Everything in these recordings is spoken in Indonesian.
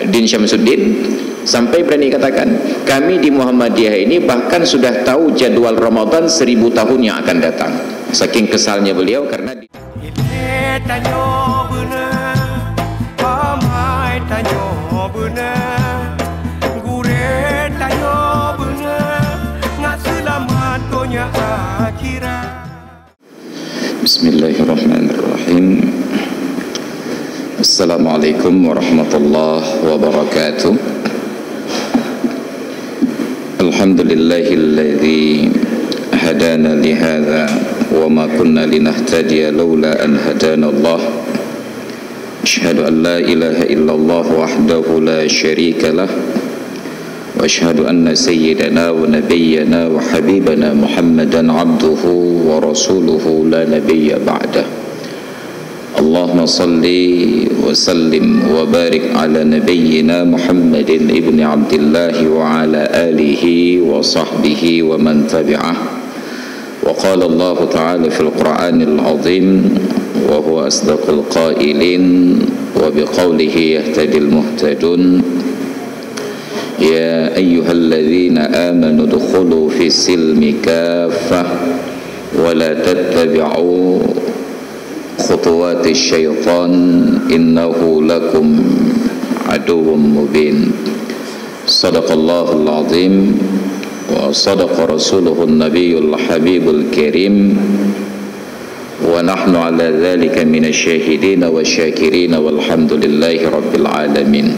Din Syamsuddin sampai berani katakan, kami di Muhammadiyah ini bahkan sudah tahu jadual Ramadan 1000 tahun yang akan datang. Saking kesalnya beliau karena Bismillahirrahmanirrahim. Assalamualaikum warahmatullahi wabarakatuh. Alhamdulillahilladzi hadana lihadza wa ma kunna linahtadiya laula an hadana Allah. Asyhadu an la ilaha illallah wahdahu la syarika lah. Wa asyhadu anna sayyidana wa nabiyyana wa habibana Muhammadan abduhu wa rasuluhu la nabiyya ba'dah. Allahumma salli wa sallim wa barik ala nabiyyina Muhammadin ibni Abdillah wa ala alihi wa sahbihi wa man tabi'ah. Wa qala Allah ta'ala fil Qur'anil azim wa huwa asdaqul qailin wa biqawlihi yahtadil muhtadun. Ya ayyuhalladzina amanu dukhulu fi silmi kaffah wa la tattabi'u khutuwati syaitan innahu lakum aduwwum mubin. Sadaqallahul azim wa sadaqa rasuluhun nabiyyul habibul karim wa nahnu ala dhalika minasyahidin wa syakirin walhamdulillahi rabbil alamin.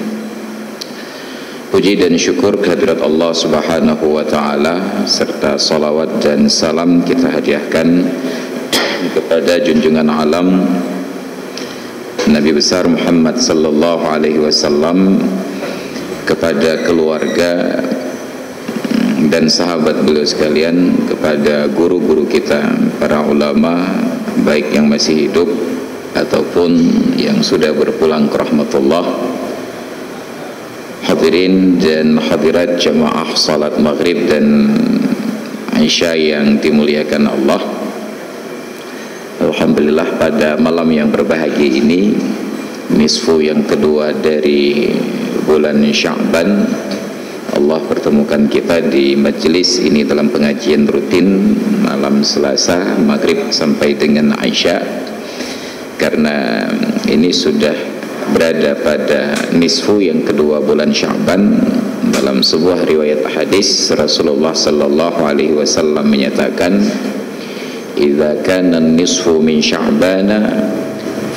Puji dan syukur kehadirat Allah Subhanahu wa taala serta salawat dan salam kita hadiahkan kepada junjungan alam Nabi besar Muhammad sallallahu alaihi wasallam, kepada keluarga dan sahabat beliau sekalian, kepada guru-guru kita, para ulama baik yang masih hidup ataupun yang sudah berpulang ke rahmatullah. Hadirin dan hadirat jamaah salat maghrib dan isya yang dimuliakan Allah. Alhamdulillah pada malam yang berbahagia ini, nisfu yang kedua dari bulan Sya'ban, Allah pertemukan kita di majelis ini dalam pengajian rutin malam Selasa maghrib sampai dengan Isya. Karena ini sudah berada pada nisfu yang kedua bulan Sya'ban, dalam sebuah riwayat hadis Rasulullah sallallahu alaihi wasallam menyatakan, "Idza kana nisfu min Sya'bana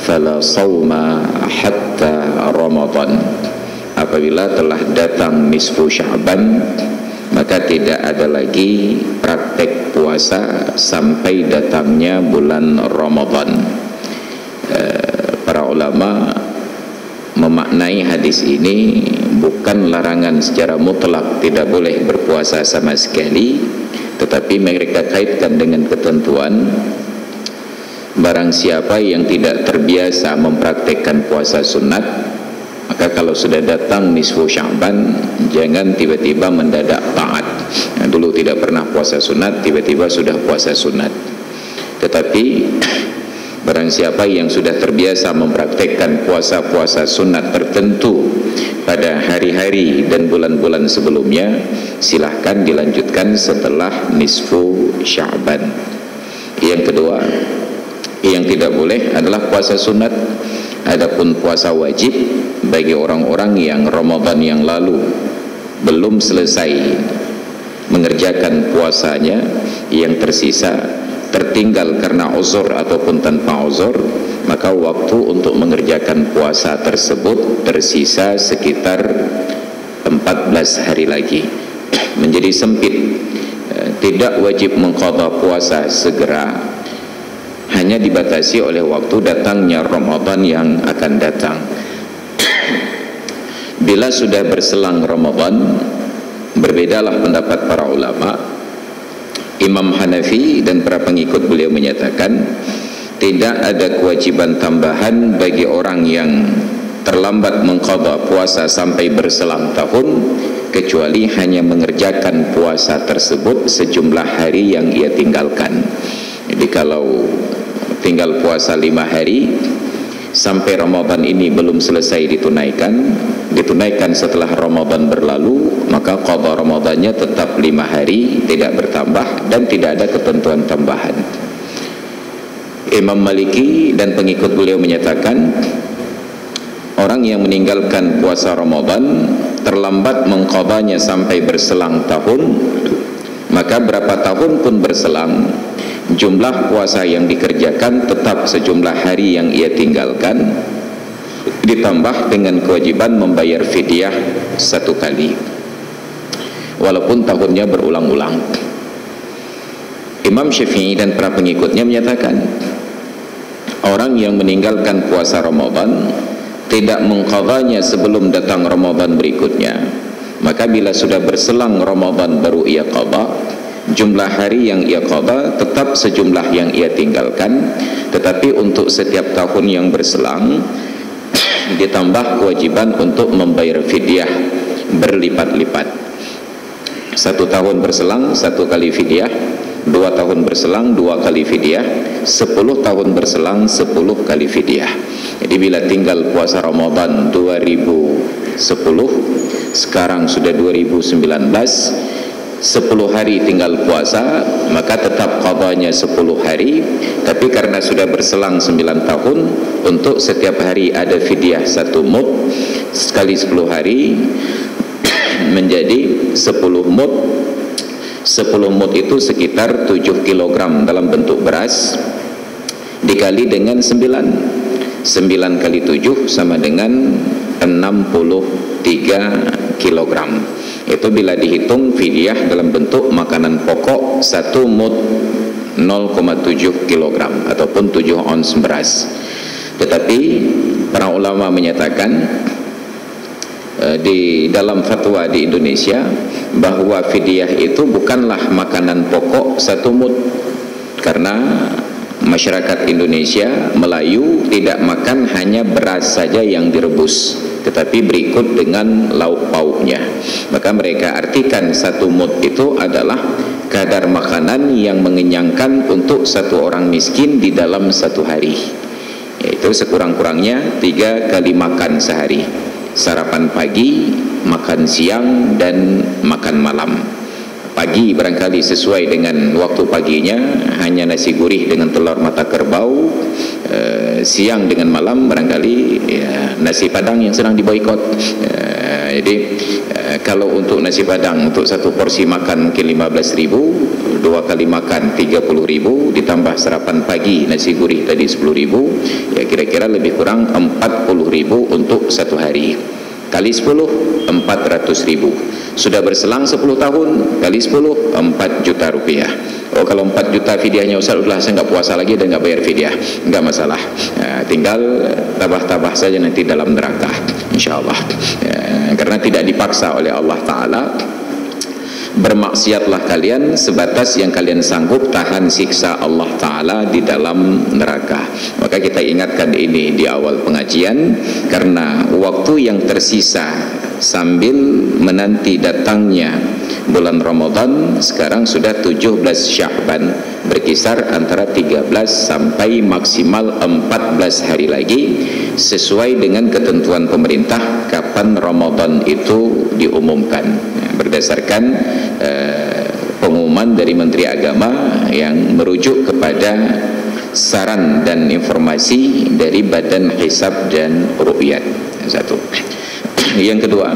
fala shauma hatta Ramadan." Apabila telah datang nisfu Sya'ban, maka tidak ada lagi praktek puasa sampai datangnya bulan Ramadan. Para ulama memaknai hadis ini bukan larangan secara mutlak tidak boleh berpuasa sama sekali, tetapi mereka kaitkan dengan ketentuan barang siapa yang tidak terbiasa mempraktekkan puasa sunat, maka kalau sudah datang nisfu Sya'ban jangan tiba-tiba mendadak taat. Dulu tidak pernah puasa sunat, tiba-tiba sudah puasa sunat. Tetapi barang siapa yang sudah terbiasa mempraktekkan puasa-puasa sunat tertentu pada hari-hari dan bulan-bulan sebelumnya, silahkan dilanjutkan setelah nisfu Sya'ban. Yang kedua, yang tidak boleh adalah puasa sunat. Adapun puasa wajib bagi orang-orang yang Ramadan yang lalu belum selesai mengerjakan puasanya, yang tersisa tertinggal karena uzur ataupun tanpa uzur, maka waktu untuk mengerjakan puasa tersebut tersisa sekitar 14 hari lagi. Menjadi sempit. Tidak wajib mengqadha puasa segera, hanya dibatasi oleh waktu datangnya Ramadan yang akan datang. Bila sudah berselang Ramadan, berbedalah pendapat para ulama. Imam Hanafi dan para pengikut beliau menyatakan tidak ada kewajiban tambahan bagi orang yang terlambat mengqadha puasa sampai berselang tahun, kecuali hanya mengerjakan puasa tersebut sejumlah hari yang ia tinggalkan. Jadi kalau tinggal puasa 5 hari, sampai Ramadan ini belum selesai ditunaikan setelah Ramadan berlalu, maka qada Ramadannya tetap 5 hari, tidak bertambah dan tidak ada ketentuan tambahan. Imam Maliki dan pengikut beliau menyatakan, orang yang meninggalkan puasa Ramadan terlambat mengqadanya sampai berselang tahun, maka berapa tahun pun berselang, jumlah puasa yang dikerjakan tetap sejumlah hari yang ia tinggalkan, ditambah dengan kewajiban membayar fidyah 1 kali walaupun tahunnya berulang-ulang. Imam Syafi'i dan para pengikutnya menyatakan, orang yang meninggalkan puasa Ramadan tidak mengqadanya sebelum datang Ramadan berikutnya, maka bila sudah berselang Ramadan baru ia qada, jumlah hari yang ia qada tetap sejumlah yang ia tinggalkan, tetapi untuk setiap tahun yang berselang ditambah kewajiban untuk membayar fidyah berlipat-lipat. 1 tahun berselang 1 kali fidyah, 2 tahun berselang 2 kali fidyah, 10 tahun berselang 10 kali fidyah. Jadi bila tinggal puasa Ramadan 2010, sekarang sudah 2019, 10 hari tinggal puasa, maka tetap qadanya 10 hari, tapi karena sudah berselang 9 tahun, untuk setiap hari ada fidyah 1 mud, sekali 10 hari menjadi 10 mud. 10 mud itu sekitar 7 kg dalam bentuk beras, dikali dengan 9 kali 7 sama dengan 63 kg. Itu bila dihitung fidyah dalam bentuk makanan pokok 1 mud 0,7 kg ataupun 7 ons beras. Tetapi para ulama menyatakan di dalam fatwa di Indonesia bahwa fidyah itu bukanlah makanan pokok 1 mud, karena masyarakat Indonesia Melayu tidak makan hanya beras saja yang direbus, tetapi berikut dengan lauk pauknya. Maka mereka artikan 1 mud itu adalah kadar makanan yang mengenyangkan untuk 1 orang miskin di dalam 1 hari, yaitu sekurang-kurangnya 3 kali makan sehari: sarapan pagi, makan siang, dan makan malam. Pagi barangkali sesuai dengan waktu paginya hanya nasi gurih dengan telur mata kerbau, siang dengan malam barangkali ya, nasi padang yang sedang diboikot. Jadi kalau untuk nasi padang untuk 1 porsi makan mungkin 15.000, 2 kali makan 30.000, ditambah sarapan pagi nasi gurih tadi 10.000, ya kira-kira lebih kurang 40.000 untuk 1 hari. Kali 10, 400.000. Sudah berselang 10 tahun, kali 10, 4 juta rupiah. Oh, kalau 4 juta fidyahnya Ustaz, udah saya nggak puasa lagi dan nggak bayar fidyah, nggak masalah. Tinggal tabah-tabah saja nanti dalam neraka, insyaallah. Karena tidak dipaksa oleh Allah Ta'ala. Bermaksiatlah kalian sebatas yang kalian sanggup tahan siksa Allah Ta'ala di dalam neraka. Maka kita ingatkan ini di awal pengajian, karena waktu yang tersisa sambil menanti datangnya bulan Ramadan sekarang sudah 17 Sya'ban, berkisar antara 13 sampai maksimal 14 hari lagi, sesuai dengan ketentuan pemerintah kapan Ramadan itu diumumkan, berdasarkan pengumuman dari Menteri Agama yang merujuk kepada saran dan informasi dari Badan Hisab dan Ru'yat. Satu. Yang kedua,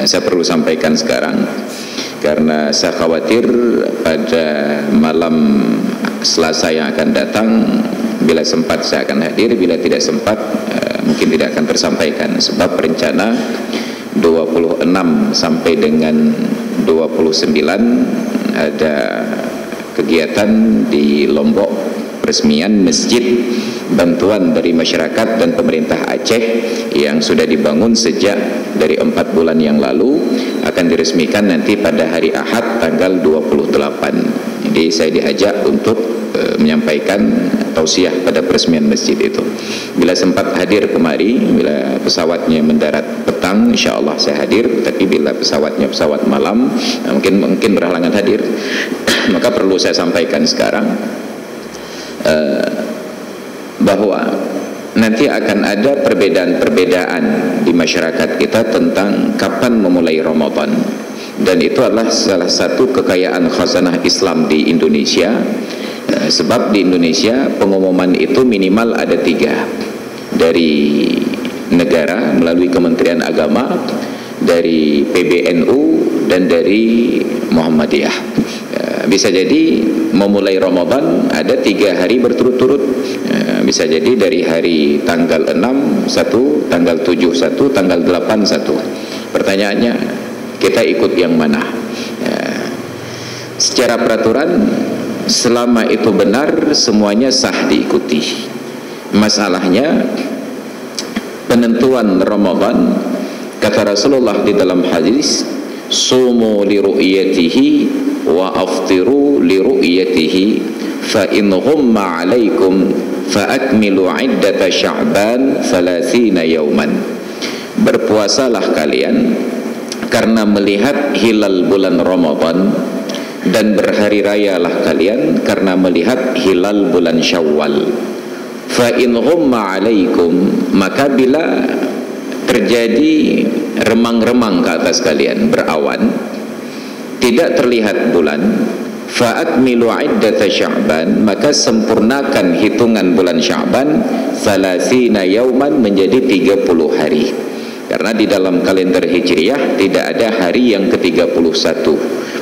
saya perlu sampaikan sekarang karena saya khawatir pada malam Selasa yang akan datang, bila sempat saya akan hadir, bila tidak sempat mungkin tidak akan tersampaikan, sebab rencana 26 sampai dengan 29 ada kegiatan di Lombok, peresmian masjid bantuan dari masyarakat dan pemerintah Aceh yang sudah dibangun sejak dari 4 bulan yang lalu, akan diresmikan nanti pada hari Ahad tanggal 28. Jadi saya diajak untuk menyampaikan tausiah pada peresmian masjid itu. Bila sempat hadir kemari, bila pesawatnya mendarat petang, insya Allah saya hadir. Tapi bila pesawatnya pesawat malam, mungkin berhalangan hadir. Maka perlu saya sampaikan sekarang bahwa nanti akan ada perbedaan-perbedaan di masyarakat kita tentang kapan memulai Ramadan, dan itu adalah salah satu kekayaan khazanah Islam di Indonesia. Sebab di Indonesia pengumuman itu minimal ada 3, dari negara melalui Kementerian Agama, dari PBNU, dan dari Muhammadiyah. Bisa jadi memulai Ramadan ada 3 hari berturut-turut. Bisa jadi dari hari tanggal 6 1, tanggal 7 1, tanggal 8 1. Pertanyaannya, kita ikut yang mana? Secara peraturan, selama itu benar, semuanya sah diikuti. Masalahnya penentuan Ramadan, kata Rasulullah di dalam hadis, sumu li ru'yatihi wa aftiru li ru'yatihi fa in ghumma 'alaikum fa akmilu 'iddata sya'ban 30 yauman. Berpuasalah kalian karena melihat hilal bulan Ramadan, dan berhari rayalah kalian karena melihat hilal bulan Syawal. Fa in ghumma 'alaikum, maka bila terjadi remang-remang ke atas kalian, berawan, tidak terlihat bulan, fa akmilu 'iddata sya'ban, maka sempurnakan hitungan bulan Sya'ban 30 yauman, menjadi 30 hari. Karena di dalam kalender Hijriyah tidak ada hari yang ke-31,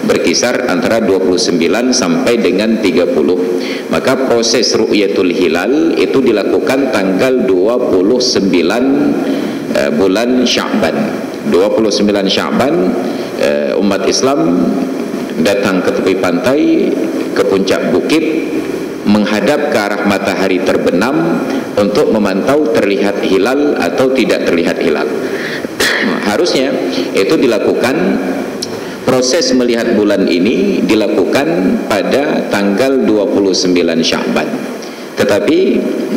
berkisar antara 29 sampai dengan 30. Maka proses ru'yatul hilal itu dilakukan tanggal 29 bulan Sya'ban. 29 Sya'ban, umat Islam datang ke tepi pantai, ke puncak bukit, menghadap ke arah matahari terbenam untuk memantau terlihat hilal atau tidak terlihat hilal. Harusnya itu dilakukan, proses melihat bulan ini dilakukan pada tanggal 29 Sya'ban. Tetapi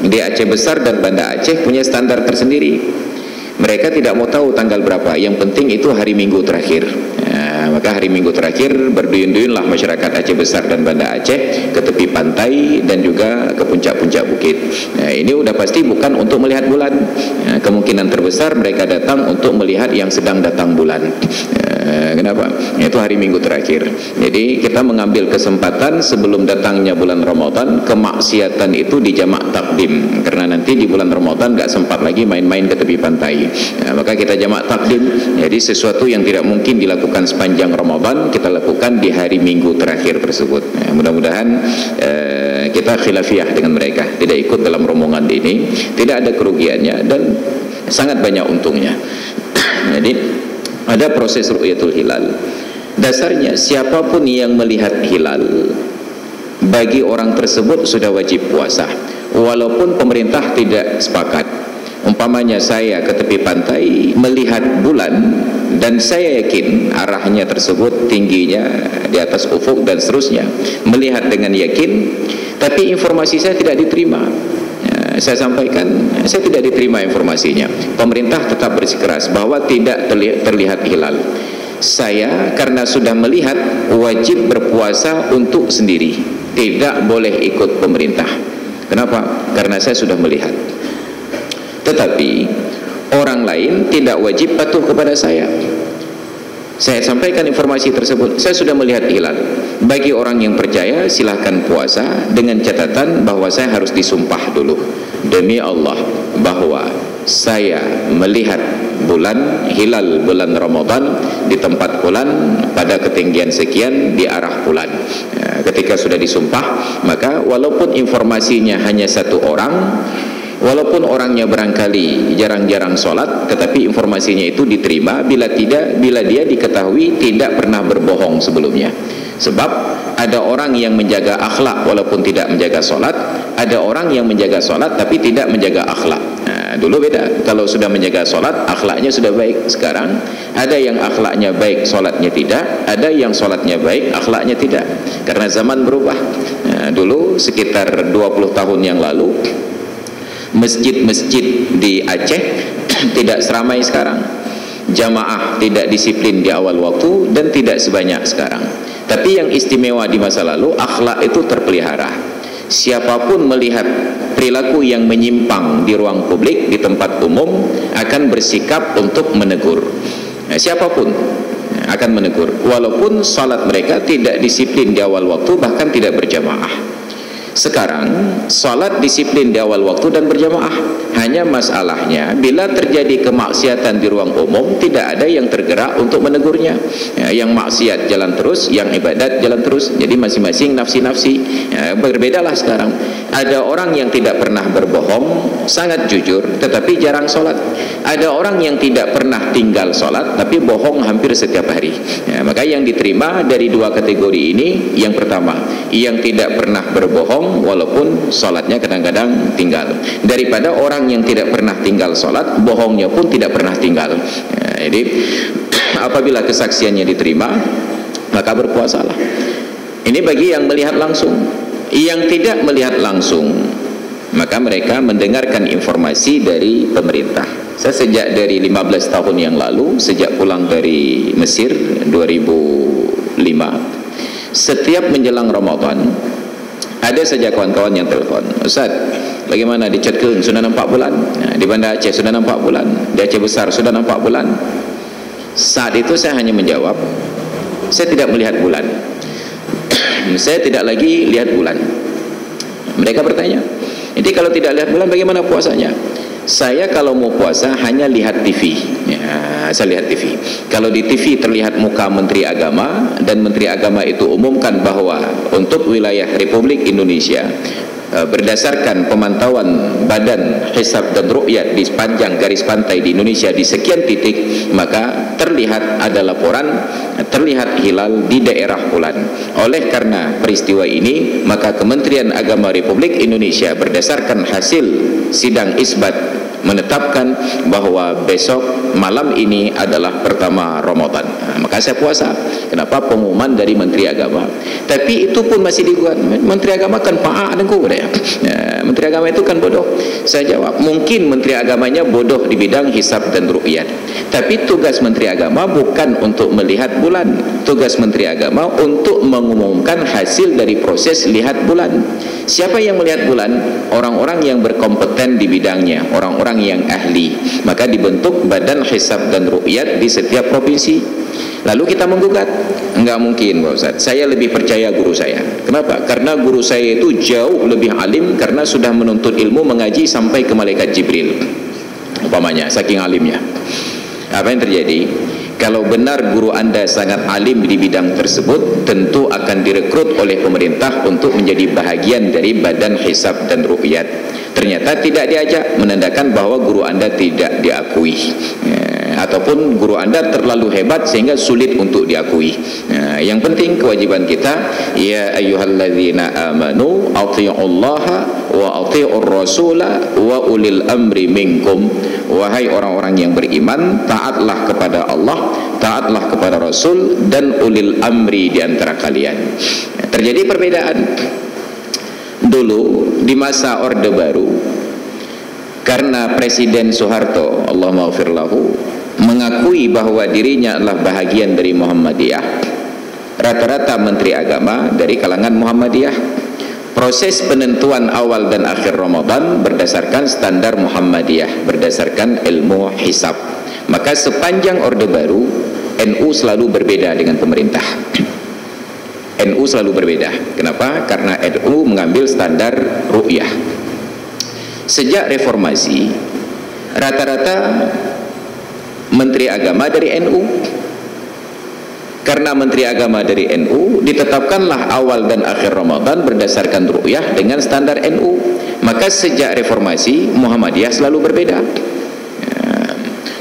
di Aceh Besar dan Banda Aceh punya standar tersendiri. Mereka tidak mau tahu tanggal berapa, yang penting itu hari Minggu terakhir. Maka hari Minggu terakhir berduyun-duyunlah masyarakat Aceh Besar dan Banda Aceh ke tepi pantai dan juga ke puncak-puncak bukit. Ini udah pasti bukan untuk melihat bulan. Kemungkinan terbesar mereka datang untuk melihat yang sedang datang bulan. Kenapa? Itu hari Minggu terakhir. Jadi kita mengambil kesempatan sebelum datangnya bulan Ramadan, kemaksiatan itu dijamak takdim, karena nanti di bulan Ramadan gak sempat lagi main-main ke tepi pantai. Maka kita jamak takdim. Jadi sesuatu yang tidak mungkin dilakukan sepanjang Ramadan, kita lakukan di hari Minggu terakhir tersebut. Mudah-mudahan kita khilafiyah dengan mereka, tidak ikut dalam rombongan ini, tidak ada kerugiannya dan sangat banyak untungnya. Jadi ada proses ru'yatul hilal. Dasarnya siapapun yang melihat hilal, bagi orang tersebut sudah wajib puasa, walaupun pemerintah tidak sepakat. Umpamanya saya ke tepi pantai melihat bulan dan saya yakin arahnya tersebut, tingginya di atas ufuk dan seterusnya, melihat dengan yakin, tapi informasi saya tidak diterima. Saya sampaikan, saya tidak diterima informasinya. Pemerintah tetap bersikeras bahwa tidak terlihat hilal. Saya karena sudah melihat wajib berpuasa untuk sendiri, tidak boleh ikut pemerintah. Kenapa? Karena saya sudah melihat. Tetapi orang lain tidak wajib patuh kepada saya. Saya sampaikan informasi tersebut, saya sudah melihat hilal. Bagi orang yang percaya silahkan puasa, dengan catatan bahwa saya harus disumpah dulu, demi Allah bahwa saya melihat bulan hilal bulan Ramadan di tempat bulan pada ketinggian sekian di arah bulan. Ketika sudah disumpah, maka walaupun informasinya hanya satu orang, walaupun orangnya barangkali jarang-jarang sholat, tetapi informasinya itu diterima bila dia diketahui tidak pernah berbohong sebelumnya. Sebab ada orang yang menjaga akhlak walaupun tidak menjaga sholat, ada orang yang menjaga sholat tapi tidak menjaga akhlak. Dulu beda, kalau sudah menjaga sholat akhlaknya sudah baik. Sekarang ada yang akhlaknya baik sholatnya tidak, ada yang sholatnya baik akhlaknya tidak, karena zaman berubah. Dulu sekitar 20 tahun yang lalu masjid-masjid di Aceh tidak seramai sekarang, jamaah tidak disiplin di awal waktu dan tidak sebanyak sekarang. Tapi yang istimewa di masa lalu, akhlak itu terpelihara. Siapapun melihat perilaku yang menyimpang di ruang publik, di tempat umum, akan bersikap untuk menegur. Siapapun akan menegur, walaupun salat mereka tidak disiplin di awal waktu, bahkan tidak berjamaah. Sekarang salat disiplin di awal waktu dan berjamaah. Hanya masalahnya bila terjadi kemaksiatan di ruang umum, tidak ada yang tergerak untuk menegurnya. Yang maksiat jalan terus, yang ibadat jalan terus. Jadi masing-masing nafsi-nafsi. Berbedalah sekarang. Ada orang yang tidak pernah berbohong, sangat jujur, tetapi jarang salat. Ada orang yang tidak pernah tinggal salat, tapi bohong hampir setiap hari. Maka yang diterima dari dua kategori ini, yang pertama, yang tidak pernah berbohong walaupun salatnya kadang-kadang tinggal, daripada orang yang tidak pernah tinggal salat, bohongnya pun tidak pernah tinggal. Jadi apabila kesaksiannya diterima, maka berpuasalah. Ini bagi yang melihat langsung. Yang tidak melihat langsung, maka mereka mendengarkan informasi dari pemerintah. Saya sejak dari 15 tahun yang lalu, sejak pulang dari Mesir 2005, setiap menjelang Ramadan ada saja kawan-kawan yang telepon, Ustaz, bagaimana di Cetkeung sudah nampak bulan, di Banda Aceh sudah nampak bulan, di Aceh Besar sudah nampak bulan. Saat itu saya hanya menjawab, saya tidak melihat bulan. Saya tidak lagi lihat bulan. Mereka bertanya, jadi kalau tidak lihat bulan bagaimana puasanya? Saya kalau mau puasa hanya lihat TV. Saya lihat TV. Kalau di TV terlihat muka Menteri Agama, dan Menteri Agama itu umumkan bahwa untuk wilayah Republik Indonesia, berdasarkan pemantauan Badan Hisab dan Ru'yat di sepanjang garis pantai di Indonesia di sekian titik, maka terlihat ada laporan terlihat hilal di daerah Pulan. Oleh karena peristiwa ini, maka Kementerian Agama Republik Indonesia berdasarkan hasil sidang isbat menetapkan bahwa besok malam ini adalah pertama Ramadan. Maka saya puasa. Kenapa? Pengumuman dari Menteri Agama. Tapi itu pun masih digugat. Menteri Agama kan paak dengku deh. Menteri Agama itu kan bodoh. Saya jawab, mungkin Menteri Agamanya bodoh di bidang hisab dan ru'yat. Tapi tugas Menteri Agama bukan untuk melihat bulan. Tugas Menteri Agama untuk mengumumkan hasil dari proses lihat bulan. Siapa yang melihat bulan? Orang-orang yang berkompeten di bidangnya, orang-orang yang ahli. Maka dibentuk Badan Hisab dan Ru'yat di setiap provinsi. Lalu kita menggugat. Enggak mungkin Pak Ustaz, saya lebih percaya guru saya. Kenapa? Karena guru saya itu jauh lebih alim, karena sudah menuntut ilmu, mengaji sampai ke malaikat Jibril umpamanya, saking alimnya. Apa yang terjadi? Kalau benar guru Anda sangat alim di bidang tersebut, tentu akan direkrut oleh pemerintah untuk menjadi bahagian dari Badan Hisab dan Ru'yat. Ternyata tidak diajak, menandakan bahwa guru Anda tidak diakui, ataupun guru Anda terlalu hebat sehingga sulit untuk diakui. Yang penting kewajiban kita, ya ayyuhalladzina amanu athi'ullaha wa athi'ur rasula wa ulil amri minkum. Wahai orang-orang yang beriman, taatlah kepada Allah, taatlah kepada Rasul, dan ulil amri di antara kalian. Terjadi perbedaan. Dulu di masa Orde Baru, karena Presiden Soeharto, Allahumma ghafir lahu, mengakui bahwa dirinya adalah bahagian dari Muhammadiyah, rata-rata Menteri Agama dari kalangan Muhammadiyah. Proses penentuan awal dan akhir Ramadan berdasarkan standar Muhammadiyah, berdasarkan ilmu hisab. Maka sepanjang Orde Baru, NU selalu berbeda dengan pemerintah. NU selalu berbeda. Kenapa? Karena NU mengambil standar ru'yah. Sejak reformasi, rata-rata Menteri Agama dari NU. Karena Menteri Agama dari NU, ditetapkanlah awal dan akhir Ramadan berdasarkan ru'yah dengan standar NU. Maka sejak reformasi, Muhammadiyah selalu berbeda.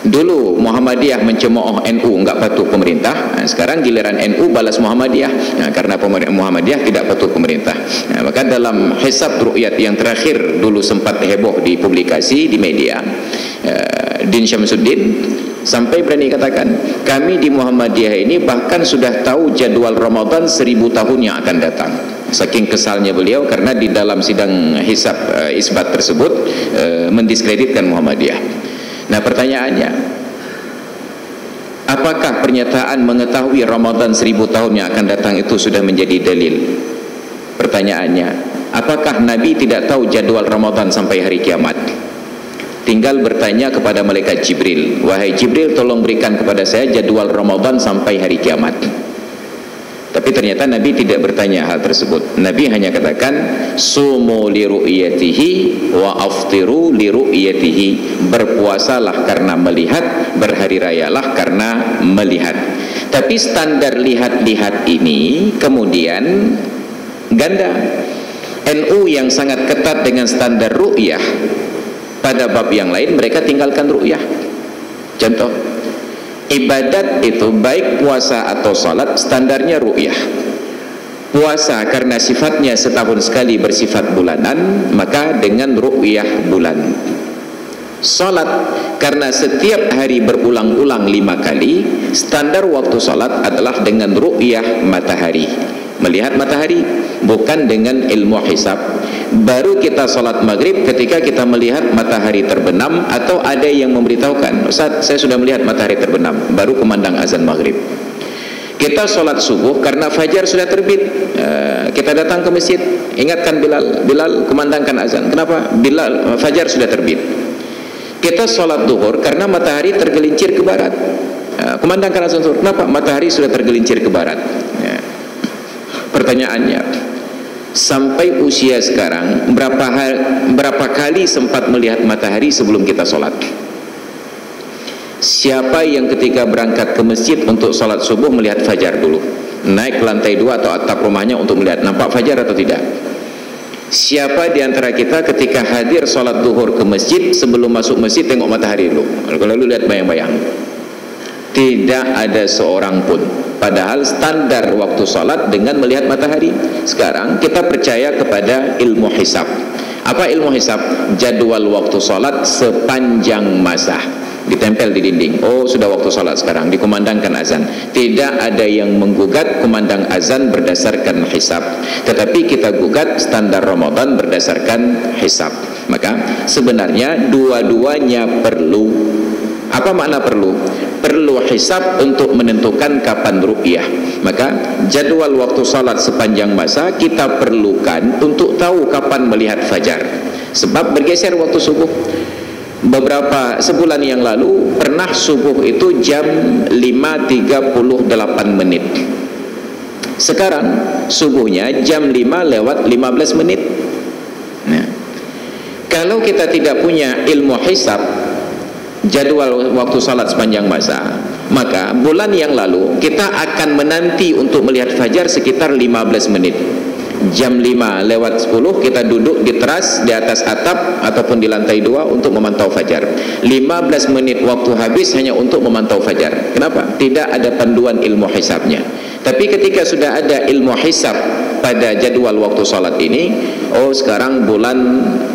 Dulu Muhammadiyah mencemooh NU, enggak patuh pemerintah. Sekarang giliran NU balas Muhammadiyah, karena Muhammadiyah tidak patuh pemerintah. Maka dalam hisab ru'yat yang terakhir dulu sempat heboh di publikasi di media, Din Syamsuddin sampai berani katakan, kami di Muhammadiyah ini bahkan sudah tahu jadwal Ramadan 1000 tahun yang akan datang. Saking kesalnya beliau karena di dalam sidang hisab isbat tersebut mendiskreditkan Muhammadiyah. Nah, pertanyaannya, apakah pernyataan mengetahui Ramadan 1000 tahun yang akan datang itu sudah menjadi dalil? Pertanyaannya, apakah Nabi tidak tahu jadwal Ramadan sampai hari kiamat? Tinggal bertanya kepada malaikat Jibril, wahai Jibril, tolong berikan kepada saya jadwal Ramadan sampai hari kiamat. Tapi ternyata Nabi tidak bertanya hal tersebut. Nabi hanya katakan, sumu li ru'yatihi wa aftiru li ru'yatihi. Berpuasalah karena melihat, berhari rayalah karena melihat. Tapi standar lihat-lihat ini kemudian ganda. NU yang sangat ketat dengan standar ru'yah, pada bab yang lain mereka tinggalkan ru'yah. Contoh, ibadat itu baik puasa atau salat standarnya ru'yah. Puasa karena sifatnya setahun sekali bersifat bulanan, maka dengan ru'yah bulan. Salat karena setiap hari berulang-ulang 5 kali, standar waktu salat adalah dengan ru'yah matahari, melihat matahari, bukan dengan ilmu hisab. Baru kita salat maghrib ketika kita melihat matahari terbenam, atau ada yang memberitahukan, Ustaz, saya sudah melihat matahari terbenam, baru kumandang azan maghrib. Kita salat subuh karena fajar sudah terbit, kita datang ke masjid, ingatkan Bilal kumandangkan azan. Kenapa? Bilal, fajar sudah terbit. Kita salat duhur karena matahari tergelincir ke barat, kumandangkan azan zuhur. Kenapa? Matahari sudah tergelincir ke barat. Pertanyaannya, sampai usia sekarang berapa kali sempat melihat matahari sebelum kita sholat? Siapa yang ketika berangkat ke masjid untuk sholat subuh melihat fajar dulu, naik ke lantai 2 atau atap rumahnya untuk melihat nampak fajar atau tidak? Siapa di antara kita ketika hadir sholat duhur ke masjid, sebelum masuk masjid tengok matahari dulu, lalu lihat bayang-bayang? Tidak ada seorang pun. Padahal standar waktu salat dengan melihat matahari. Sekarang kita percaya kepada ilmu hisab. Apa ilmu hisab? Jadwal waktu salat sepanjang masa ditempel di dinding. Oh, sudah waktu salat sekarang, dikumandangkan azan. Tidak ada yang menggugat kumandang azan berdasarkan hisab, tetapi kita gugat standar Ramadan berdasarkan hisab. Maka sebenarnya dua-duanya perlu. Apa makna perlu? Perlu hisab untuk menentukan kapan ru'yah. Maka jadwal waktu salat sepanjang masa kita perlukan untuk tahu kapan melihat fajar. Sebab bergeser waktu subuh. Beberapa sebulan yang lalu pernah subuh itu jam 5.38 menit. Sekarang subuhnya jam 5:15 menit. Nah, kalau kita tidak punya ilmu hisab jadwal waktu salat sepanjang masa, maka bulan yang lalu kita akan menanti untuk melihat fajar sekitar 15 menit. Jam 5:10 kita duduk di teras, di atas atap ataupun di lantai 2 untuk memantau fajar. 15 menit waktu habis hanya untuk memantau fajar. Kenapa? Tidak ada panduan ilmu hisabnya. Tapi ketika sudah ada ilmu hisab pada jadwal waktu salat ini, oh sekarang bulan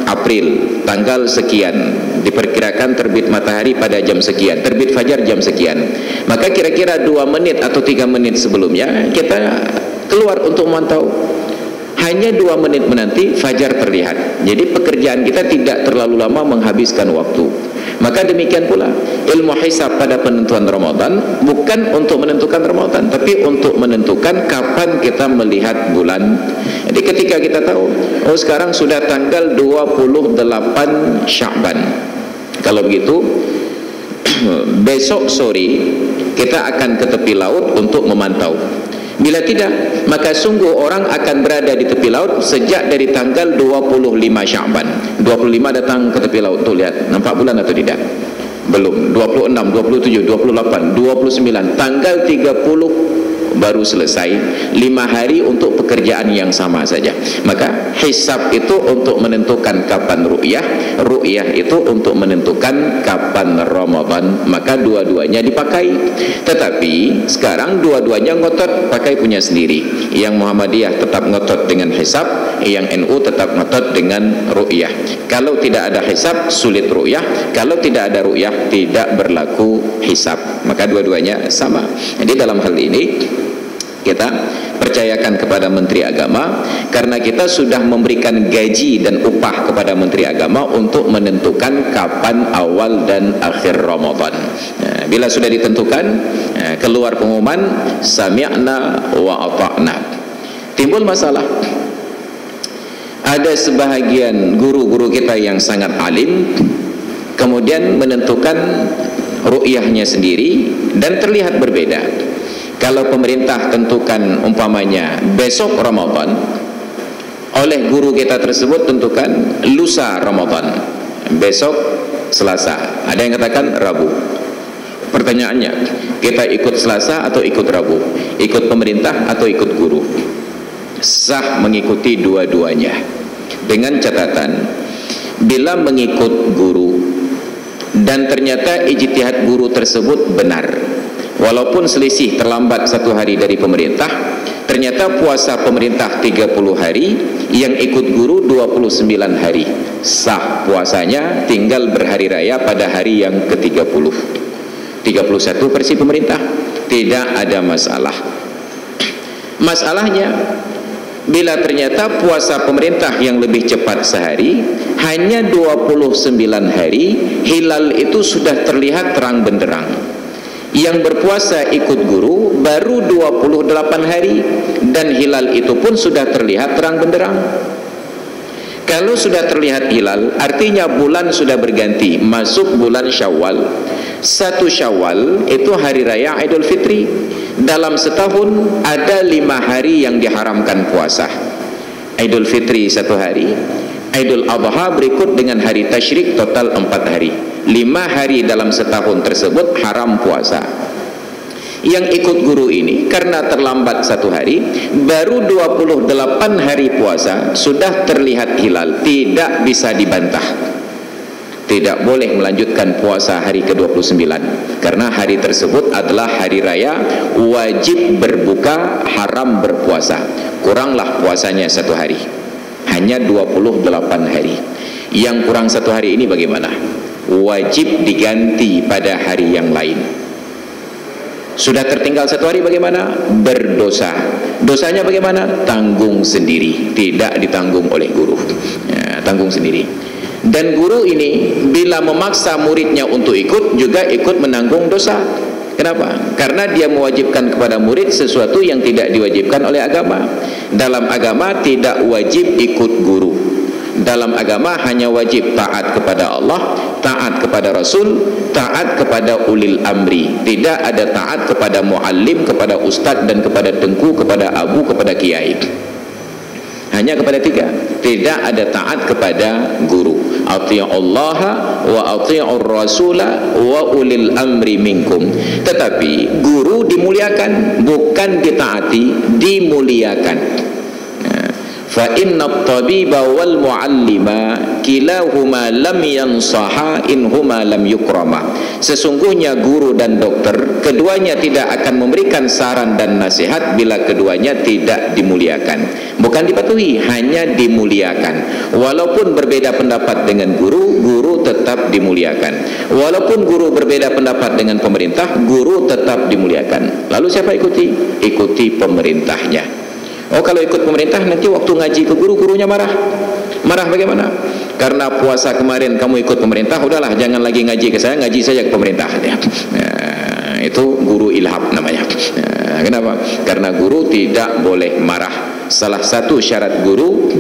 April tanggal sekian, diperkirakan terbit matahari pada jam sekian, terbit fajar jam sekian, maka kira-kira 2 menit atau 3 menit sebelumnya kita keluar untuk memantau. Hanya 2 menit menanti fajar terlihat. Jadi pekerjaan kita tidak terlalu lama menghabiskan waktu. Maka demikian pula ilmu hisab pada penentuan Ramadan bukan untuk menentukan Ramadan, tapi untuk menentukan kapan kita melihat bulan. Jadi ketika kita tahu, oh sekarang sudah tanggal 28 Sya'ban, kalau begitu besok sore kita akan ke tepi laut untuk memantau. Bila tidak, maka sungguh orang akan berada di tepi laut sejak dari tanggal 25 Sya'ban. 25 datang ke tepi laut, tuh lihat nampak bulan atau tidak? Belum. 26, 27, 28, 29, tanggal 30 baru selesai. 5 hari untuk pekerjaan yang sama saja. Maka hisab itu untuk menentukan kapan ru'yah, ru'yah itu untuk menentukan kapan Ramadan. Maka dua-duanya dipakai. Tetapi sekarang dua-duanya ngotot pakai punya sendiri. Yang Muhammadiyah tetap ngotot dengan hisab, yang NU tetap ngotot dengan ru'yah. Kalau tidak ada hisab sulit ru'yah, kalau tidak ada ru'yah tidak berlaku hisab. Maka dua-duanya sama. Jadi dalam hal ini kita percayakan kepada Menteri Agama, karena kita sudah memberikan gaji dan upah kepada Menteri Agama untuk menentukan kapan awal dan akhir Ramadan. Nah, bila sudah ditentukan, keluar pengumuman sami'na wa ata'na. Timbul masalah, Ada sebahagian guru-guru kita yang sangat alim, kemudian menentukan ru'yahnya sendiri dan terlihat berbeda. Kalau pemerintah tentukan umpamanya besok Ramadan, oleh guru kita tersebut tentukan lusa Ramadan, besok Selasa. Ada yang katakan Rabu. Pertanyaannya, kita ikut Selasa atau ikut Rabu? Ikut pemerintah atau ikut guru? Sah mengikuti dua-duanya, dengan catatan bila mengikut guru dan ternyata ijtihad guru tersebut benar, walaupun selisih terlambat 1 hari dari pemerintah, ternyata puasa pemerintah 30 hari, yang ikut guru 29 hari, sah puasanya, tinggal berhari raya pada hari yang ke-30. 31 versi pemerintah, tidak ada masalah. Masalahnya bila ternyata puasa pemerintah yang lebih cepat sehari, hanya 29 hari, hilal itu sudah terlihat terang benderang. Yang berpuasa ikut guru baru 28 hari, dan hilal itu pun sudah terlihat terang benderang. Kalau sudah terlihat hilal, artinya bulan sudah berganti, masuk bulan Syawal. 1 Syawal itu hari raya Idul Fitri. Dalam setahun ada 5 hari yang diharamkan puasa. Idul Fitri 1 hari, Idul Adha berikut dengan hari tasyrik, total 4 hari. 5 hari dalam setahun tersebut haram puasa. Yang ikut guru ini karena terlambat 1 hari, baru 28 hari puasa sudah terlihat hilal, tidak bisa dibantah. Tidak boleh melanjutkan puasa hari ke-29 karena hari tersebut adalah hari raya, wajib berbuka, haram berpuasa. Kuranglah puasanya 1 hari, hanya 28 hari. Yang kurang 1 hari ini bagaimana? Wajib diganti pada hari yang lain. Sudah tertinggal 1 hari bagaimana? Berdosa. Dosanya bagaimana? Tanggung sendiri, tidak ditanggung oleh guru ya, tanggung sendiri. Dan guru ini bila memaksa muridnya untuk ikut, juga ikut menanggung dosa. Kenapa? Karena dia mewajibkan kepada murid sesuatu yang tidak diwajibkan oleh agama. Dalam agama tidak wajib ikut guru. Dalam agama hanya wajib taat kepada Allah, taat kepada Rasul, taat kepada ulil amri. Tidak ada taat kepada muallim, kepada ustadz, dan kepada tengku, kepada abu, kepada kiai. Hanya kepada 3. Tidak ada taat kepada guru. Ati'ullaha wa ati'ur rasula wa ulil amri minkum. Tetapi guru dimuliakan, bukan ditaati, dimuliakan. Fa inna tabiba wal muallima kilahuma lam yansaha in huma lam yukrama. Sesungguhnya guru dan dokter, keduanya tidak akan memberikan saran dan nasihat bila keduanya tidak dimuliakan. Bukan dipatuhi, hanya dimuliakan. Walaupun berbeda pendapat dengan guru, guru tetap dimuliakan. Walaupun guru berbeda pendapat dengan pemerintah, guru tetap dimuliakan. Lalu siapa ikuti? Ikuti pemerintahnya. Oh, kalau ikut pemerintah nanti waktu ngaji ke guru, gurunya marah. Marah bagaimana? Karena puasa kemarin kamu ikut pemerintah, udahlah jangan lagi ngaji ke saya, ngaji saja ke pemerintah. Itu guru ilham namanya. Kenapa? Karena guru tidak boleh marah. Salah satu syarat guru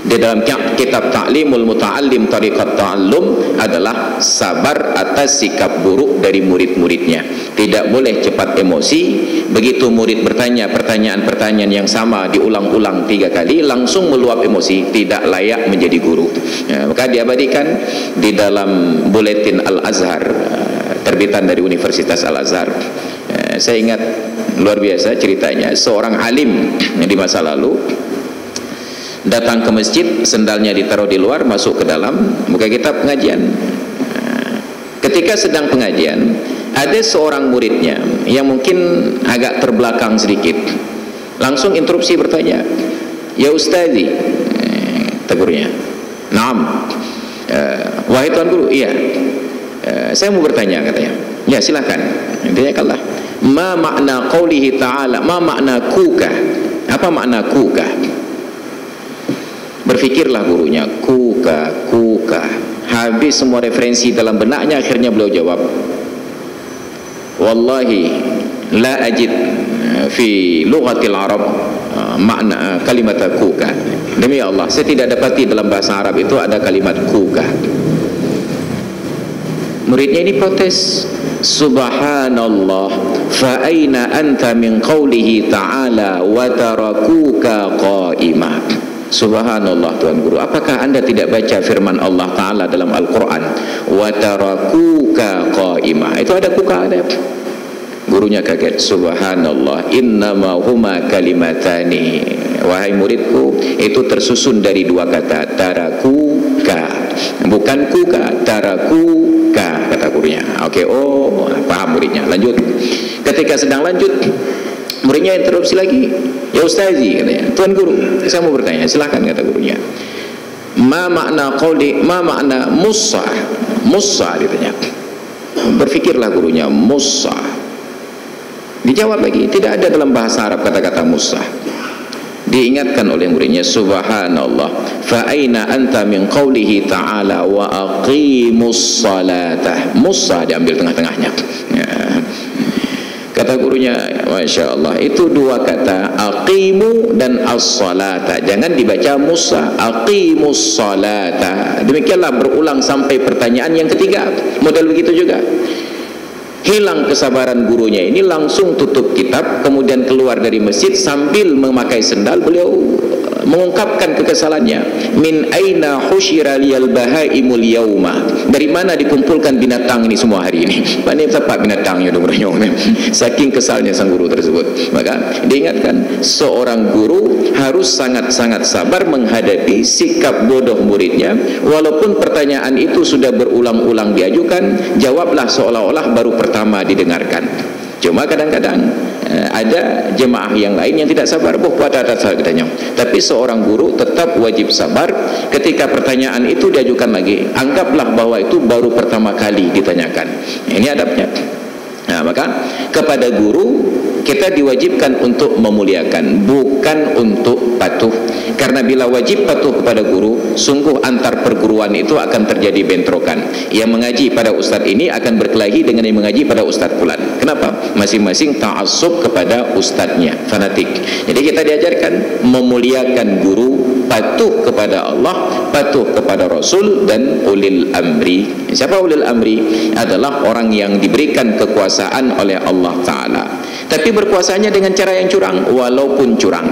di dalam kitab Ta'limul Muta'allim Tariqat Ta'allum adalah sabar atas sikap buruk dari murid-muridnya. Tidak boleh cepat emosi. Begitu murid bertanya pertanyaan-pertanyaan yang sama diulang-ulang 3 kali, langsung meluap emosi, tidak layak menjadi guru. Maka diabadikan di dalam buletin Al-Azhar, terbitan dari Universitas Al-Azhar. Saya ingat luar biasa ceritanya, seorang alim di masa lalu datang ke masjid, sendalnya ditaruh di luar, masuk ke dalam, buka kitab pengajian. Ketika sedang pengajian, ada seorang muridnya yang mungkin agak terbelakang sedikit, langsung interupsi bertanya, "Ya Ustazi," tegurnya. "Naam." "Wahai Tuan Guru." "Iya." "Saya mau bertanya," katanya. "Ya, silakan." Dia kata, "Ma makna qaulihi ta'ala, ma makna kuka?" Apa makna kuka? Berfikirlah gurunya, kuka. Habis semua referensi dalam benaknya, akhirnya beliau jawab, "Wallahi la ajid fi lughatil Arab makna kalimat kuka. Demi Allah, saya tidak dapati dalam bahasa Arab itu ada kalimat kuka. Muridnya ini protes, subhanallah, fa aina anta min qawlihi ta'ala wa tarakuka qa'ima. Subhanallah Tuan Guru, apakah anda tidak baca firman Allah Ta'ala dalam Al-Quran, wa tarakuka qa'ima? Itu ada kuka, ada. Gurunya kaget, subhanallah, innama huma kalimatani. Wahai muridku, itu tersusun dari dua kata, tarakuka, bukan kuka, tarakuka, kata gurunya. Oke, oh paham muridnya. Lanjut. Ketika sedang lanjut, muridnya interupsi lagi. Ya Ustazi, katanya, Tuan Guru, saya mau bertanya, silahkan, kata gurunya. Ma makna qawli, ma makna musa? Musa, ditanya. Berfikirlah gurunya, musa. Dijawab lagi, tidak ada dalam bahasa Arab kata-kata musa. Diingatkan oleh muridnya, subhanallah, fa aina anta min qawlihi ta'ala wa aqimus salatah. Musa diambil tengah-tengahnya. Ya. Kata gurunya, Masya Allah, itu dua kata, aqimu dan as-salata. Jangan dibaca musa, aqimus salata. Demikianlah berulang sampai pertanyaan yang ketiga. Model begitu juga. Hilang kesabaran gurunya ini, langsung tutup kitab, kemudian keluar dari masjid sambil memakai sendal. Beliau mengungkapkan kekesalannya. Min aina husyira liyal bahaimul yauma. Dari mana dikumpulkan binatang ini semua hari ini? Mana tepat binatangnya dong? Saking kesalnya sang guru tersebut. Maka diingatkan, seorang guru harus sangat-sangat sabar menghadapi sikap bodoh muridnya. Walaupun pertanyaan itu sudah berulang-ulang diajukan, jawablah seolah-olah baru pertama didengarkan. Cuma kadang-kadang ada jemaah yang lain yang tidak sabar, katanya. Tapi seorang guru tetap wajib sabar ketika pertanyaan itu diajukan lagi. Anggaplah bahwa itu baru pertama kali ditanyakan. Ini adabnya. Nah, maka kepada guru kita diwajibkan untuk memuliakan, bukan untuk patuh. Karena bila wajib patuh kepada guru, sungguh antar perguruan itu akan terjadi bentrokan. Yang mengaji pada ustadz ini akan berkelahi dengan yang mengaji pada ustadz fulan. Kenapa? Masing-masing ta'assub kepada ustadznya, fanatik. Jadi kita diajarkan memuliakan guru, patuh kepada Allah, patuh kepada Rasul, dan ulil amri. Siapa ulil amri? Adalah orang yang diberikan kekuasaan oleh Allah Ta'ala, tapi berkuasanya dengan cara yang curang, walaupun curang.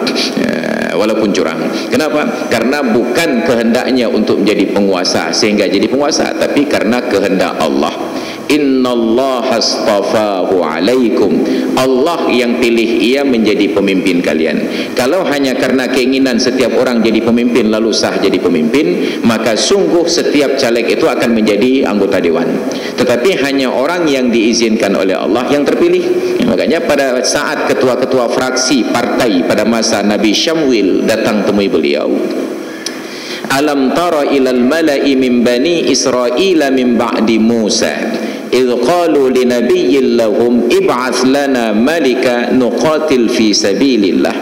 Walaupun curang. Kenapa? Karena bukan kehendaknya untuk menjadi penguasa sehingga jadi penguasa, tapi karena kehendak Allah. Innallaha astafahu alaikum. Allah yang pilih ia menjadi pemimpin kalian. Kalau hanya karena keinginan setiap orang jadi pemimpin lalu sah jadi pemimpin, maka sungguh setiap caleg itu akan menjadi anggota dewan. Tetapi hanya orang yang diizinkan oleh Allah yang terpilih. Makanya pada saat ketua-ketua fraksi partai pada masa Nabi Syamwil datang temui beliau, alam tara ilal mala'i min bani Israila min ba'di Musa idh qalu li nabiyyin lahum ib'ats lana malika nuqatil fi sabilillah.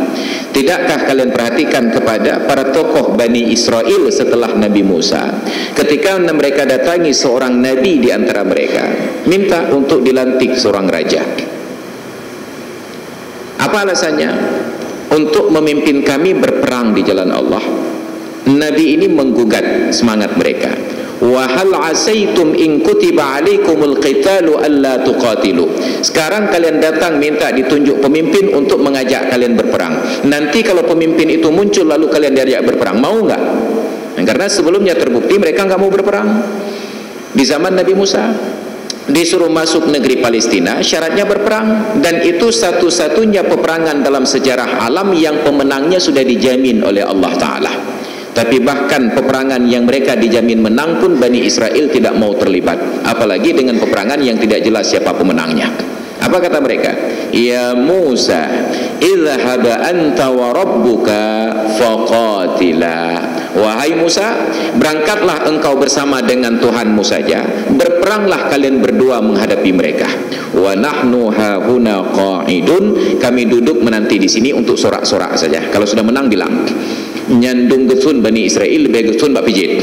Tidakkah kalian perhatikan kepada para tokoh Bani Israel setelah Nabi Musa, ketika mereka datangi seorang nabi di antara mereka, minta untuk dilantik seorang raja. Apa alasannya? Untuk memimpin kami berperang di jalan Allah. Nabi ini menggugat semangat mereka. Wa hal asaitum in kutiba alaikumul qitalu alla tuqatilu. Sekarang kalian datang minta ditunjuk pemimpin untuk mengajak kalian berperang. Nanti kalau pemimpin itu muncul lalu kalian diajak berperang, mau enggak? Karena sebelumnya terbukti mereka enggak mau berperang. Di zaman Nabi Musa disuruh masuk negeri Palestina, syaratnya berperang, dan itu satu-satunya peperangan dalam sejarah alam yang pemenangnya sudah dijamin oleh Allah Ta'ala. Tapi bahkan peperangan yang mereka dijamin menang pun Bani Israel tidak mau terlibat, apalagi dengan peperangan yang tidak jelas siapa pemenangnya. Apa kata mereka? Ya Musa, idhhab anta wa rabbuka faqatila. Wahai Musa, berangkatlah engkau bersama dengan Tuhanmu saja, berperanglah kalian berdua menghadapi mereka. Wa nahnu hahuna qa'idun, kami duduk menanti di sini untuk sorak-sorak saja. Kalau sudah menang bilang nyandung getun Bani Israel lebih getun bak pijit.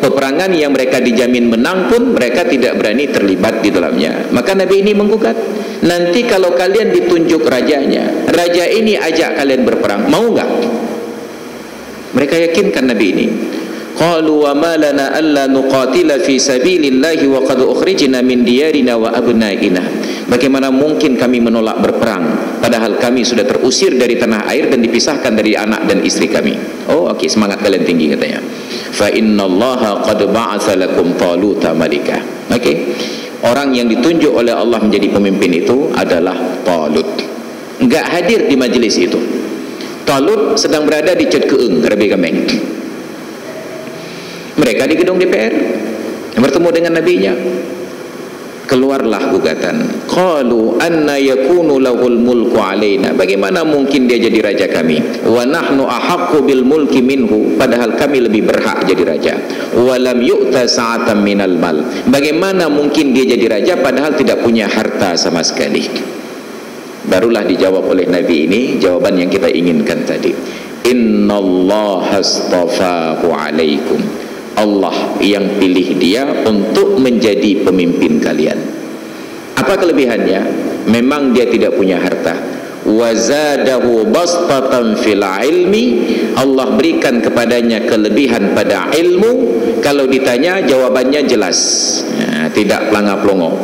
Peperangan yang mereka dijamin menang pun mereka tidak berani terlibat di dalamnya. Maka Nabi ini menggugat. nanti kalau kalian ditunjuk rajanya, raja ini ajak kalian berperang, mau nggak? Mereka yakinkan Nabi ini. Qalu wa ma lana alla nuqatila fi sabilillahi wa qad ukhrijna min diyarina wa abnaina. Bagaimana mungkin kami menolak berperang padahal kami sudah terusir dari tanah air dan dipisahkan dari anak dan istri kami. Oh, okey, semangat kalian tinggi katanya. Fa innallaha qad ba'atsa lakum taluta malika. Okey. Orang yang ditunjuk oleh Allah menjadi pemimpin itu adalah Talut. Enggak hadir di majlis itu. Talut sedang berada di Cet Keeng, Rabi Kameng. Mereka di gedung DPR bertemu dengan nabinya. Keluarlah gugatan. Qalu anna yakunu lahul mulku alaina. Bagaimana mungkin dia jadi raja kami? Wa nahnu ahaqqu bil mulki minhu. Padahal kami lebih berhak jadi raja. Wa lam yu'ta sa'atan minal mal. Bagaimana mungkin dia jadi raja padahal tidak punya harta sama sekali? Barulah dijawab oleh Nabi ini jawaban yang kita inginkan tadi. Innallaha astafahu alaikum. Allah yang pilih dia untuk menjadi pemimpin kalian. Apa kelebihannya? Memang dia tidak punya harta. Wazadahu bastatan fil ilmi. Allah berikan kepadanya kelebihan pada ilmu. Kalau ditanya jawabannya jelas, tidak pelangap-pelongo.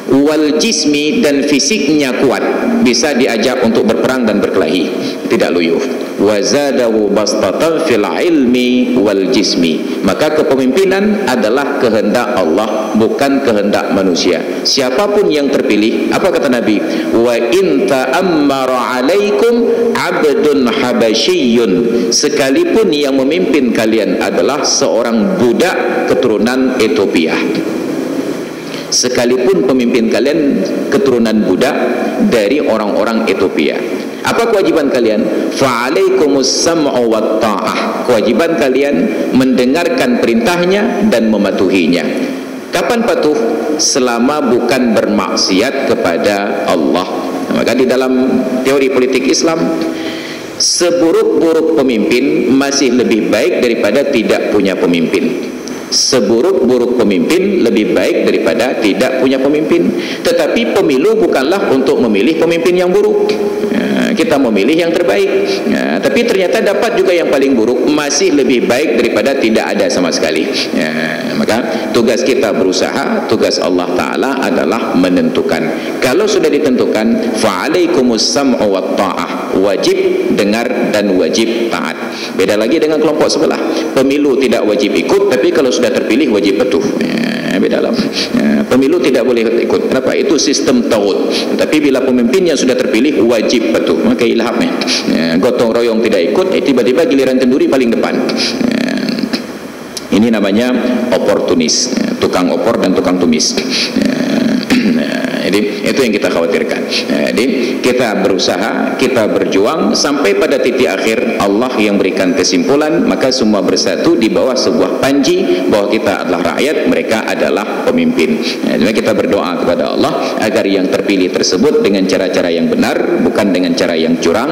Wal jismi, dan fisiknya kuat, bisa diajak untuk berperang dan berkelahi, tidak luyuh. Wazadahu bastatan fil ilmi wal jismi. Maka kepemimpinan adalah kehendak Allah, bukan kehendak manusia. Siapapun yang terpilih, apa kata Nabi? Wa in ta'ammara alaikum abdun habasyiyun. Sekalipun yang memimpin kalian adalah seorang budak keturunan Ethiopia, sekalipun pemimpin kalian keturunan budak dari orang-orang Ethiopia. Apa kewajiban kalian? Fa'alaikumus sam'u wat ta'ah. Kewajiban kalian mendengarkan perintahnya dan mematuhinya. Kapan patuh? Selama bukan bermaksiat kepada Allah. Maka di dalam teori politik Islam, seburuk-buruk pemimpin masih lebih baik daripada tidak punya pemimpin. Seburuk-buruk pemimpin lebih baik daripada tidak punya pemimpin. Tetapi pemilu bukanlah untuk memilih pemimpin yang buruk. Kita memilih yang terbaik. Tapi ternyata dapat juga yang paling buruk, masih lebih baik daripada tidak ada sama sekali. Maka tugas kita berusaha, tugas Allah Ta'ala adalah menentukan. Kalau sudah ditentukan, fa'alaikumus sam'u wat ta'ah. Wajib dengar dan wajib taat. Beda lagi dengan kelompok sebelah. Pemilu tidak wajib ikut, tapi kalau sudah terpilih wajib patuh. Beda lah. Pemilu tidak boleh ikut. Kenapa? Itu sistem taut. Tapi bila pemimpinnya sudah terpilih wajib patuh. Maka ilhamnya. Gotong royong tidak ikut, tiba-tiba giliran kenduri paling depan. Ini namanya oportunis, tukang opor dan tukang tumis. Jadi itu yang kita khawatirkan. Jadi kita berusaha, kita berjuang sampai pada titik akhir Allah yang berikan kesimpulan, maka semua bersatu di bawah sebuah panji bahwa kita adalah rakyat, mereka adalah pemimpin. Jadi kita berdoa kepada Allah agar yang terpilih tersebut dengan cara-cara yang benar, bukan dengan cara yang curang,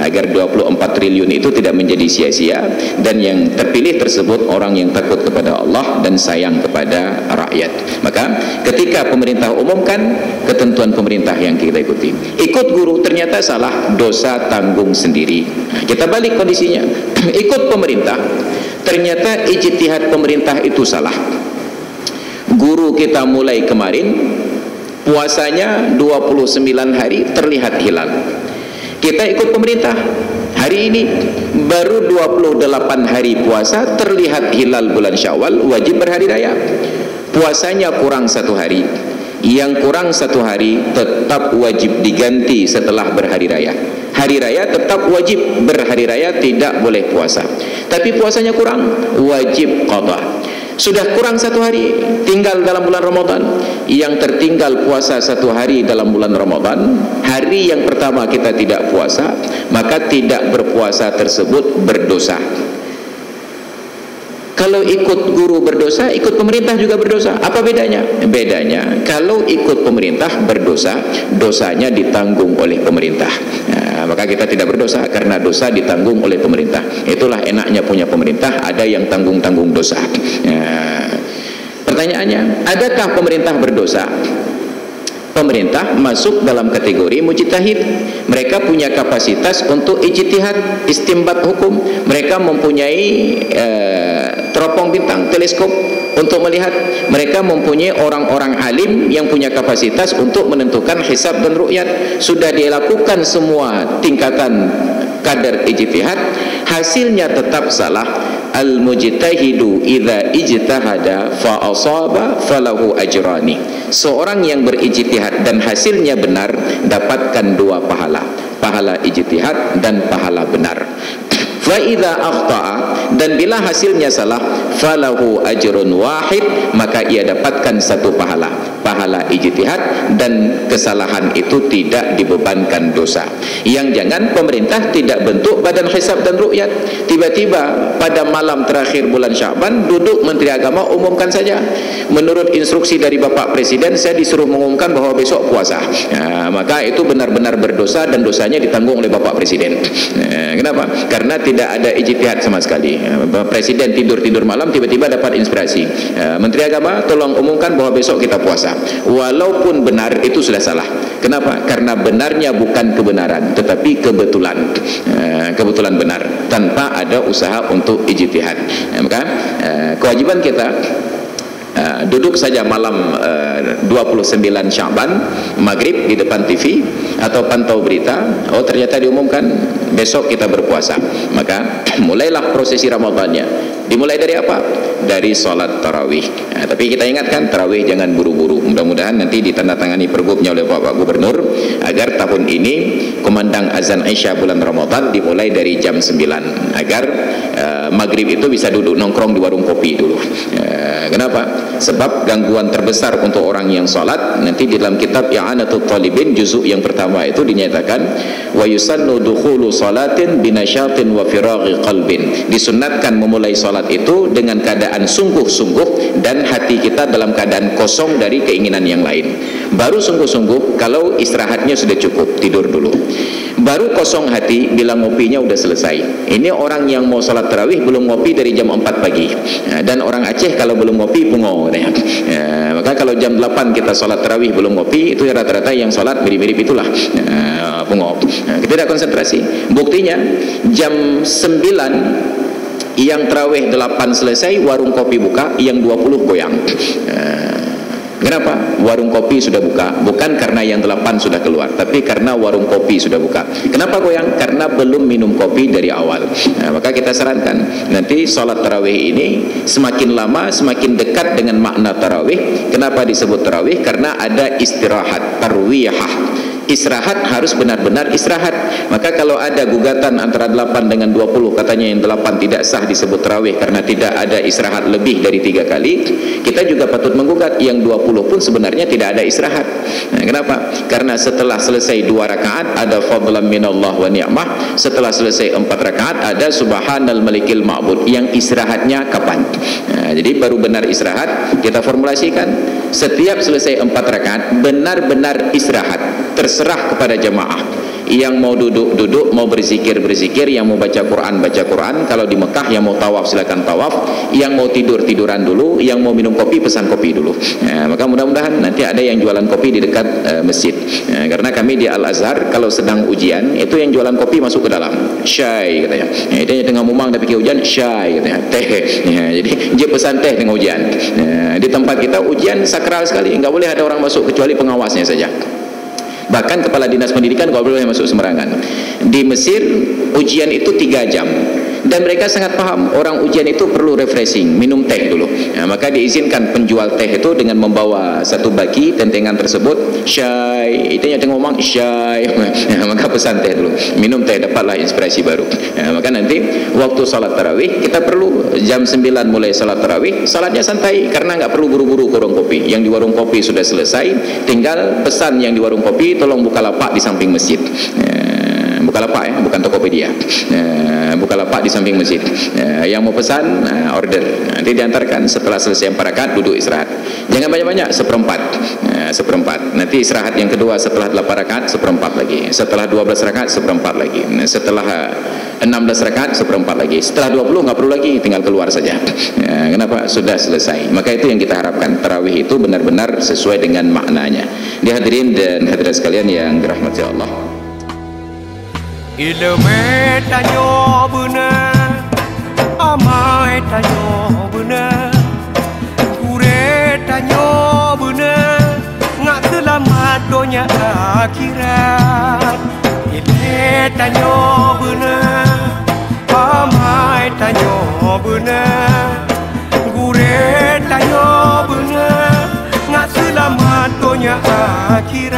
agar 24 triliun itu tidak menjadi sia-sia, dan yang terpilih tersebut orang yang takut kepada Allah dan sayang kepada rakyat. Maka ketika pemerintah umumkan ketentuan pemerintah yang kita ikuti, ikut guru ternyata salah, dosa tanggung sendiri. Kita balik kondisinya. Ikut pemerintah ternyata ijtihad pemerintah itu salah. Guru kita mulai kemarin puasanya 29 hari terlihat hilal. Kita ikut pemerintah, hari ini baru 28 hari puasa terlihat hilal bulan Syawal, wajib berhari raya. Puasanya kurang 1 hari. Yang kurang 1 hari tetap wajib diganti setelah berhari raya. Hari raya tetap wajib berhari raya, tidak boleh puasa. Tapi puasanya kurang, wajib qadha. Sudah kurang 1 hari tinggal dalam bulan Ramadan, yang tertinggal puasa 1 hari dalam bulan Ramadan, hari yang pertama kita tidak puasa, maka tidak berpuasa tersebut berdosa. Kalau ikut guru berdosa, ikut pemerintah juga berdosa. Apa bedanya? Bedanya, kalau ikut pemerintah berdosa, dosanya ditanggung oleh pemerintah. Nah, maka kita tidak berdosa karena dosa ditanggung oleh pemerintah. Itulah enaknya punya pemerintah, ada yang tanggung-tanggung dosa. Nah, pertanyaannya, adakah pemerintah berdosa? pemerintah masuk dalam kategori mujtahid. Mereka punya kapasitas untuk ijtihad, istimbat hukum. Mereka mempunyai teropong bintang, teleskop untuk melihat. Mereka mempunyai orang-orang alim yang punya kapasitas untuk menentukan hisab dan ru'yat. Sudah dilakukan semua tingkatan kadar ijtihad, hasilnya tetap salah. Al-mujtahidu idza ijtahada fa asaba falahu ajrani. Seorang yang berijtihad dan hasilnya benar dapatkan dua pahala, pahala ijtihad dan pahala benar. Fa idza akhta'a, dan bila hasilnya salah, falahu ajrun wahid, maka ia dapatkan satu pahala, pahala ijtihad, dan kesalahan itu tidak dibebankan dosa. Yang jangan pemerintah tidak bentuk badan hisab dan ru'yat. Tiba-tiba pada malam terakhir bulan Sya'ban duduk Menteri Agama umumkan saja, menurut instruksi dari Bapak Presiden saya disuruh mengumumkan bahwa besok puasa. Maka itu benar-benar berdosa dan dosanya ditanggung oleh Bapak Presiden. Kenapa? Karena tidak ada ijtihad sama sekali. Presiden tidur-tidur malam tiba-tiba dapat inspirasi, Menteri Agama tolong umumkan bahwa besok kita puasa. Walaupun benar itu sudah salah. Kenapa? Karena benarnya bukan kebenaran tetapi kebetulan, kebetulan benar tanpa ada usaha untuk ijtihad. Maka kewajiban kita duduk saja malam 29 Sya'ban maghrib di depan TV atau pantau berita, oh ternyata diumumkan besok kita berpuasa, maka mulailah prosesi Ramadannya. Dimulai dari apa? Dari sholat tarawih. Tapi kita ingatkan, tarawih jangan buru-buru. Mudah-mudahan nanti ditandatangani pergubnya oleh Bapak Gubernur agar tahun ini kumandang azan Isya bulan Ramadan dimulai dari jam 9 agar maghrib itu bisa duduk nongkrong di warung kopi dulu. Kenapa? Sebab gangguan terbesar untuk orang yang sholat, nanti di dalam kitab I'anatul Talibin juzuk yang pertama itu dinyatakan wa yusannu dukhulu salatin binasyatin wa firaghi qalbin. Disunnatkan memulai sholat itu dengan keadaan sungguh-sungguh dan hati kita dalam keadaan kosong dari keinginan yang lain. Baru sungguh-sungguh kalau istirahatnya sudah cukup, tidur dulu. Baru kosong hati bila ngopinya udah selesai. Ini orang yang mau sholat tarawih belum ngopi dari jam 4 pagi. Dan orang Aceh kalau belum ngopi pungo. Maka kalau jam 8 kita sholat tarawih belum ngopi, itu rata-rata yang sholat mirip-mirip itulah pungo. Kita tidak konsentrasi. Buktinya jam 9 yang tarawih 8 selesai, warung kopi buka, yang 20 goyang. Kenapa? Warung kopi sudah buka, bukan karena yang 8 sudah keluar, tapi karena warung kopi sudah buka. Kenapa goyang? Karena belum minum kopi dari awal. Maka kita sarankan nanti sholat tarawih ini semakin lama semakin dekat dengan makna tarawih. Kenapa disebut tarawih? Karena ada istirahat, tarwiyah. Istirahat harus benar-benar istirahat. Maka kalau ada gugatan antara 8 dengan 20, katanya yang 8 tidak sah disebut tarawih karena tidak ada istirahat lebih dari 3 kali, kita juga patut menggugat yang 20 pun sebenarnya tidak ada istirahat. Kenapa? Karena setelah selesai 2 rakaat ada fadlan minallah wa ni'mah, setelah selesai 4 rakaat ada subhanal malikil ma'bud. Yang istirahatnya kapan? Jadi baru benar istirahat. Kita formulasikan setiap selesai 4 rakaat benar-benar istirahat. Terserah kepada jamaah. Yang mau duduk-duduk, mau berzikir-berzikir, yang mau baca Quran, baca Quran. Kalau di Mekah yang mau tawaf silakan tawaf, yang mau tidur-tiduran dulu, yang mau minum kopi pesan kopi dulu. Maka mudah-mudahan nanti ada yang jualan kopi di dekat masjid. Karena kami di Al-Azhar kalau sedang ujian itu yang jualan kopi masuk ke dalam. Syai katanya. Itu tengah mumang tapi ke hujan, syai katanya. Teh. Jadi dia pesan teh tengah ujian. Di tempat kita ujian sakral sekali, enggak boleh ada orang masuk kecuali pengawasnya saja. Bahkan kepala dinas pendidikan kalau boleh masuk sembarangan. Di Mesir ujian itu 3 jam dan mereka sangat paham orang ujian itu perlu refreshing, minum teh dulu. Maka diizinkan penjual teh itu dengan membawa satu baki tentengan tersebut, syai, itu yang ngomong syai. Maka pesan teh dulu, minum teh, dapatlah inspirasi baru. Maka nanti waktu salat tarawih kita perlu jam 9 mulai salat tarawih, salatnya santai karena nggak perlu buru-buru ke warung kopi. Yang di warung kopi sudah selesai, tinggal pesan yang di warung kopi tolong buka lapak di samping masjid. Bukalapak ya, bukan Tokopedia. Bukalapak di samping masjid. Yang mau pesan order, nanti diantarkan. Setelah selesai 4 rakaat duduk istirahat. Jangan banyak-banyak, seperempat. Nanti istirahat yang kedua setelah 8 rakaat seperempat lagi. Setelah 12 rakaat seperempat lagi. Setelah 16 rakaat seperempat lagi. Setelah 20 nggak perlu lagi, tinggal keluar saja. Kenapa? Sudah selesai. Maka itu yang kita harapkan, tarawih itu benar-benar sesuai dengan maknanya. Dihadirin dan hadirat sekalian yang dirahmati Allah. Ilmu tanyo benar, amai tanyo benar, kure tanyo benar, ngak selamat dunia akhirat. Ilmu tanyo benar, amai tanyo benar, kure tanyo benar, ngak selamat dunia akhirat.